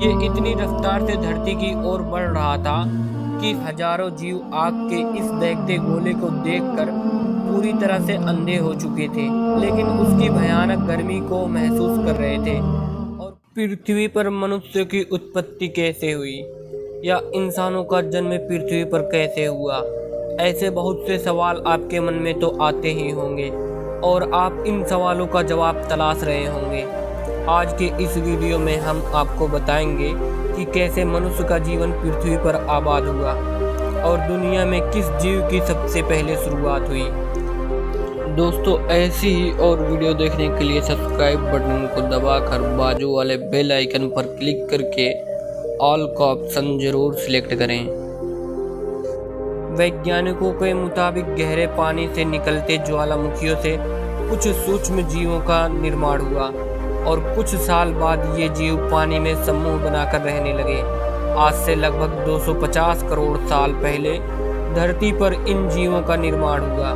ये इतनी रफ्तार से धरती की ओर बढ़ रहा था कि हजारों जीव आग के इस दहकते गोले को देखकर पूरी तरह से अंधे हो चुके थे, लेकिन उसकी भयानक गर्मी को महसूस कर रहे थे। और पृथ्वी पर मनुष्य की उत्पत्ति कैसे हुई, या इंसानों का जन्म पृथ्वी पर कैसे हुआ, ऐसे बहुत से सवाल आपके मन में तो आते ही होंगे और आप इन सवालों का जवाब तलाश रहे होंगे। आज के इस वीडियो में हम आपको बताएंगे कि कैसे मनुष्य का जीवन पृथ्वी पर आबाद हुआ और दुनिया में किस जीव की सबसे पहले शुरुआत हुई। दोस्तों, ऐसी ही और वीडियो देखने के लिए सब्सक्राइब बटन को दबाकर बाजू वाले बेल आइकन पर क्लिक करके ऑल का ऑप्शन जरूर सिलेक्ट करें। वैज्ञानिकों के मुताबिक गहरे पानी से निकलते ज्वालामुखियों से कुछ सूक्ष्म जीवों का निर्माण हुआ और कुछ साल बाद ये जीव पानी में समूह बनाकर रहने लगे। आज से लगभग 250 करोड़ साल पहले धरती पर इन जीवों का निर्माण हुआ,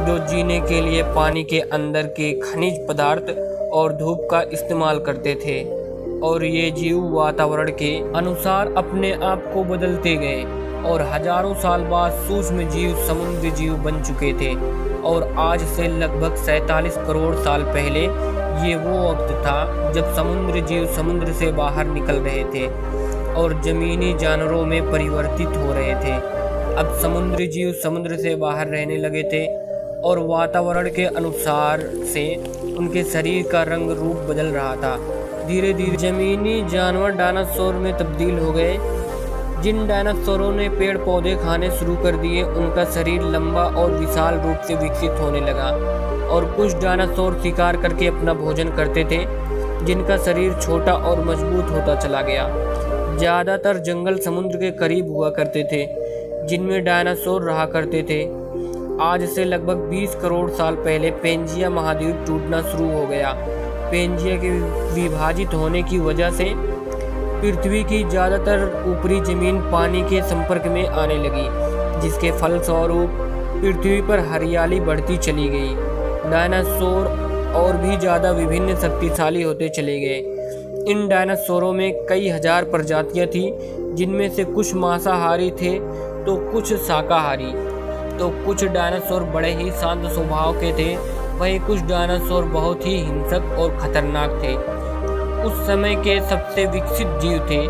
जो जीने के लिए पानी के अंदर के खनिज पदार्थ और धूप का इस्तेमाल करते थे। और ये जीव वातावरण के अनुसार अपने आप को बदलते गए और हजारों साल बाद सूक्ष्म जीव समुद्री जीव बन चुके थे। और आज से लगभग 47 करोड़ साल पहले ये वो वक्त था जब समुद्री जीव समुद्र से बाहर निकल रहे थे और जमीनी जानवरों में परिवर्तित हो रहे थे। अब समुद्री जीव समुद्र से बाहर रहने लगे थे और वातावरण के अनुसार से उनके शरीर का रंग रूप बदल रहा था। धीरे धीरे जमीनी जानवर डायनासोर में तब्दील हो गए। जिन डायनासोरों ने पेड़ पौधे खाने शुरू कर दिए, उनका शरीर लंबा और विशाल रूप से विकसित होने लगा। और कुछ डायनासोर शिकार करके अपना भोजन करते थे, जिनका शरीर छोटा और मजबूत होता चला गया। ज़्यादातर जंगल समुद्र के करीब हुआ करते थे, जिनमें डायनासोर रहा करते थे। आज से लगभग 20 करोड़ साल पहले पेंजिया महाद्वीप टूटना शुरू हो गया। पेंजिया के विभाजित होने की वजह से पृथ्वी की ज़्यादातर ऊपरी जमीन पानी के संपर्क में आने लगी, जिसके फलस्वरूप पृथ्वी पर हरियाली बढ़ती चली गई। डायनासोर और भी ज़्यादा विभिन्न शक्तिशाली होते चले गए। इन डायनासोरों में कई हजार प्रजातियां थीं, जिनमें से कुछ मांसाहारी थे तो कुछ शाकाहारी। तो कुछ डायनासोर बड़े ही शांत स्वभाव के थे, वहीं कुछ डायनासोर बहुत ही हिंसक और खतरनाक थे। उस समय के सबसे विकसित जीव थे,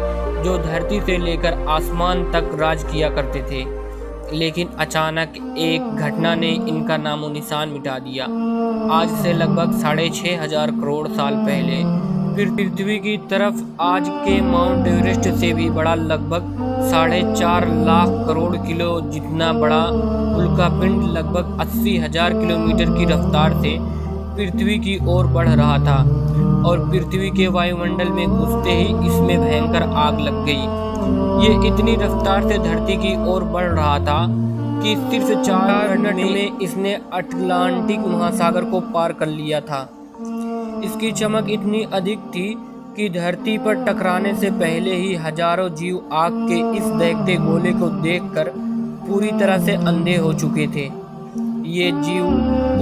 जो धरती से लेकर आसमान तक राज किया करते थे। लेकिन अचानक एक घटना ने इनका नामो निशान मिटा दिया। आज से लगभग 6500 करोड़ साल पहले पृथ्वी की तरफ आज के माउंट एवरेस्ट से भी बड़ा, लगभग 4.5 लाख करोड़ किलो जितना बड़ा उल्कापिंड लगभग 80,000 किलोमीटर की रफ्तार से पृथ्वी की ओर बढ़ रहा था। और पृथ्वी के वायुमंडल में घुसते ही इसमें भयंकर आग लग गई। ये इतनी रफ्तार से धरती की ओर बढ़ रहा था कि सिर्फ 4 मिनट में इसने अटलांटिक महासागर को पार कर लिया था। इसकी चमक इतनी अधिक थी कि धरती पर टकराने से पहले ही हजारों जीव आग के इस दहकते गोले को देखकर पूरी तरह से अंधे हो चुके थे। ये जीव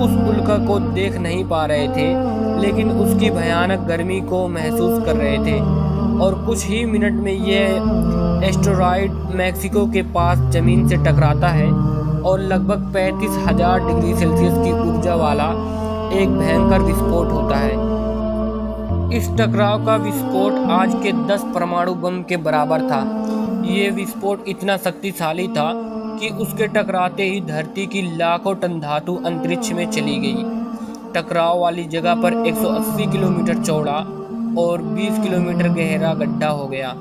उस उल्का को देख नहीं पा रहे थे, लेकिन उसकी भयानक गर्मी को महसूस कर रहे थे। और कुछ ही मिनट में यह एस्टेरॉयड मैक्सिको के पास जमीन से टकराता है और लगभग 35,000 डिग्री सेल्सियस की ऊर्जा वाला एक भयंकर विस्फोट होता है। इस टकराव का विस्फोट आज के 10 परमाणु बम के बराबर था। ये विस्फोट इतना शक्तिशाली था कि उसके टकराते ही धरती की लाखों टन धातु अंतरिक्ष में चली गई। टकराव वाली जगह पर 180 किलोमीटर चौड़ा और 20 किलोमीटर गहरा गड्ढा हो गया।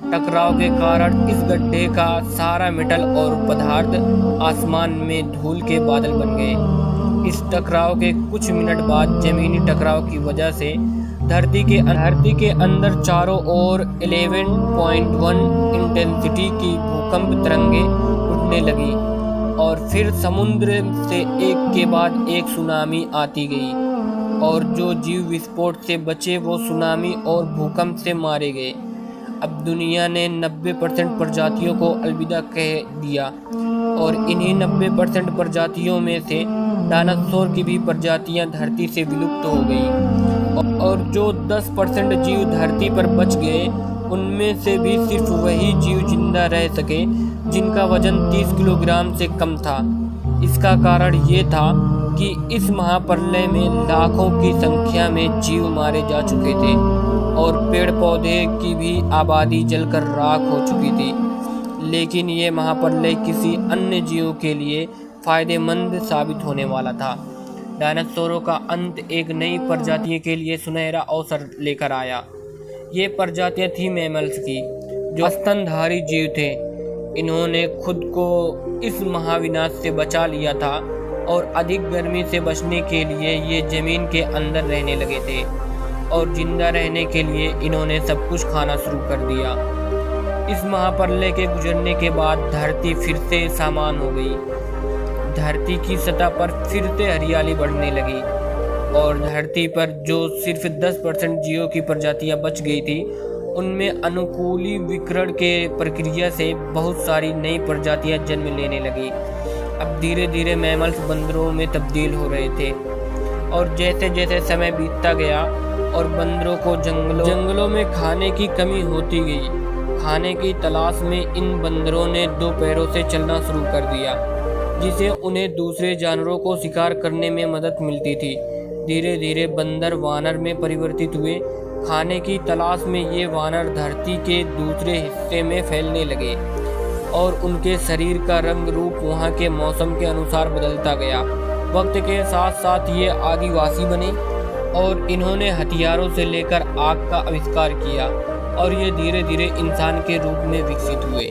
टकराव के कारण इस गड्ढे का सारा मेटल और पदार्थ आसमान में धूल के बादल बन गए। इस टकराव के कुछ मिनट बाद जमीनी टकराव की वजह से धरती के अंदर चारों ओर 11.1 इंटेंसिटी की भूकंप तरंगे उठने लगी और फिर समुद्र से एक के बाद एक सुनामी आती गई। और जो जीव विस्फोट से बचे वो सुनामी और भूकंप से मारे गए। अब दुनिया ने 90% प्रजातियों को अलविदा कह दिया और इन्हीं 90% प्रजातियों में से डायनासोर की भी प्रजातियां धरती से विलुप्त हो गई। और जो 10% जीव धरती पर बच गए उनमें से भी सिर्फ वही जीव जिंदा रह सके जिनका वजन 30 किलोग्राम से कम था। इसका कारण ये था कि इस महाप्रलय में लाखों की संख्या में जीव मारे जा चुके थे और पेड़ पौधे की भी आबादी जलकर राख हो चुकी थी। लेकिन ये महाप्रलय किसी अन्य जीवों के लिए फायदेमंद साबित होने वाला था। डायनासोरों का अंत एक नई प्रजाति के लिए सुनहरा अवसर लेकर आया। ये प्रजातियां थी मैमल्स की, जो स्तनधारी जीव थे। इन्होंने खुद को इस महाविनाश से बचा लिया था और अधिक गर्मी से बचने के लिए ये जमीन के अंदर रहने लगे थे और जिंदा रहने के लिए इन्होंने सब कुछ खाना शुरू कर दिया। इस महाप्रलय के गुजरने के बाद धरती फिर से सामान हो गई। धरती की सतह पर फिर से हरियाली बढ़ने लगी और धरती पर जो सिर्फ 10% जीवों की प्रजातियां बच गई थी, उनमें अनुकूली विकरण के प्रक्रिया से बहुत सारी नई प्रजातियां जन्म लेने लगी। अब धीरे धीरे मैमल्स बंदरों में तब्दील हो रहे थे और जैसे जैसे समय बीतता गया और बंदरों को जंगलों में खाने की कमी होती गई, खाने की तलाश में इन बंदरों ने 2 पैरों से चलना शुरू कर दिया, जिसे उन्हें दूसरे जानवरों को शिकार करने में मदद मिलती थी। धीरे धीरे बंदर वानर में परिवर्तित हुए। खाने की तलाश में ये वानर धरती के दूसरे हिस्से में फैलने लगे और उनके शरीर का रंग रूप वहाँ के मौसम के अनुसार बदलता गया। वक्त के साथ साथ ये आदिवासी बने और इन्होंने हथियारों से लेकर आग का आविष्कार किया और ये धीरे धीरे इंसान के रूप में विकसित हुए।